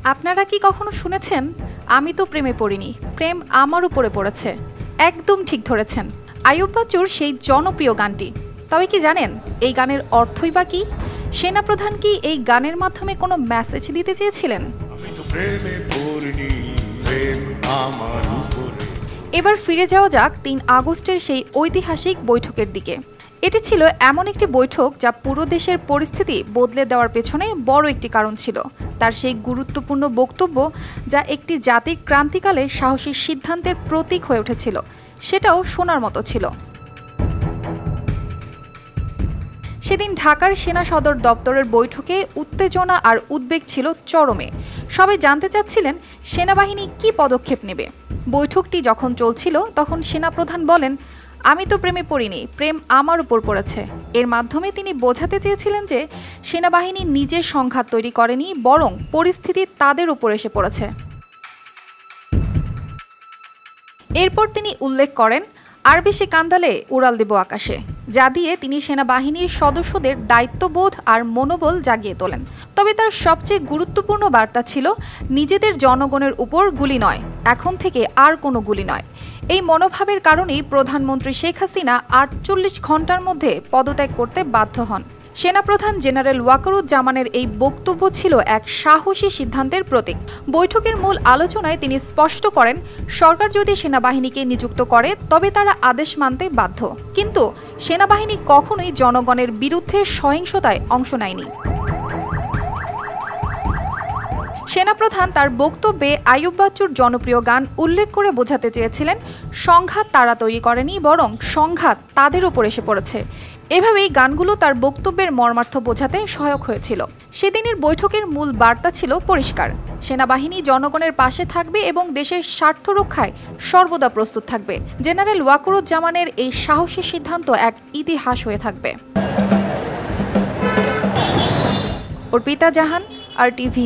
আপনারা কি কখনো শুনেছেন, আমি তো প্রেমে পড়িনি, প্রেম আমার উপরে পড়েছে? একদম ঠিক ধরেছেন, আইয়ুব বাচ্চুর সেই জনপ্রিয় গানটি। তবে কি জানেন এই গানের অর্থই বা কি? সেনাপ্রধান কি এই গানের মাধ্যমে কোনো মেসেজ দিতে চেয়েছিলেন? এবার ফিরে যাওয়া যাক ৩ আগস্টের সেই ঐতিহাসিক বৈঠকের দিকে। এটি ছিল এমন একটি বৈঠক যা পুরো দেশের পরিস্থিতি বদলে দেওয়ার পেছনে বড় একটি কারণ ছিল। তার সেই গুরুত্বপূর্ণ বক্তব্য, যা একটি জাতির ক্রান্তিকালে সাহসী সিদ্ধান্তের প্রতীক হয়ে উঠেছিল, সেটাও শোনার মতো ছিল। সেদিন ঢাকার সেনা সদর দপ্তরের বৈঠকে উত্তেজনা আর উদ্বেগ ছিল চরমে। সবাই জানতে চাচ্ছিলেন সেনাবাহিনী কি পদক্ষেপ নেবে। বৈঠকটি যখন চলছিল তখন সেনাপ্রধান বলেন, আমি তো প্রেমে পড়িনি, প্রেম আমার উপর পড়েছে। এর মাধ্যমে তিনি বোঝাতে চেয়েছিলেন যে সেনাবাহিনী নিজে সংঘাত তৈরি করেনি, বরং পরিস্থিতি তাদের উপর এসে পড়েছে। এরপর তিনি উল্লেখ করেন, আর বেশি কান্দালে উড়াল দেব আকাশে, যা দিয়ে তিনি সেনাবাহিনীর সদস্যদের দায়িত্ববোধ আর মনোবল জাগিয়ে তোলেন। তবে তার সবচেয়ে গুরুত্বপূর্ণ বার্তা ছিল, নিজেদের জনগণের উপর গুলি নয়, এখন থেকে আর কোনো গুলি নয়। এই মনোভাবের কারণেই প্রধানমন্ত্রী শেখ হাসিনা ৪৮ ঘন্টার মধ্যে পদত্যাগ করতে বাধ্য হন। সেনাপ্রধান জেনারেল ওয়াকারুজ্জামানের এই বক্তব্য ছিল এক সাহসী সিদ্ধান্তের প্রতীক। বৈঠকের মূল আলোচনায় তিনি স্পষ্ট করেন, সরকার যদি সেনাবাহিনীকে নিযুক্ত করে তবে তারা আদেশ মানতে বাধ্য, কিন্তু সেনাবাহিনী কখনোই জনগণের বিরুদ্ধে সহিংসতায় অংশ নেয়নি। সেনাপ্রধান তার বক্তব্যে আইয়ুব বাচ্চুর জনপ্রিয় গান উল্লেখ করে বোঝাতে চেয়েছিলেন, সংঘাত তারা তৈরি করেনি, বরং সংঘাত তাদের উপর এসে পড়েছে। এভাবেই গানগুলো তার বক্তব্যের মর্মার্থ বোঝাতে সহায়ক হয়েছিল। সেদিনের বৈঠকের মূল বার্তা ছিল পরিষ্কার, সেনাবাহিনী জনগণের পাশে থাকবে এবং দেশের স্বার্থ রক্ষায় সর্বদা প্রস্তুত থাকবে। জেনারেল ওয়াকারুজ্জামানের এই সাহসী সিদ্ধান্ত এক ইতিহাস হয়ে থাকবে। অর্পিতা জাহান, RTV।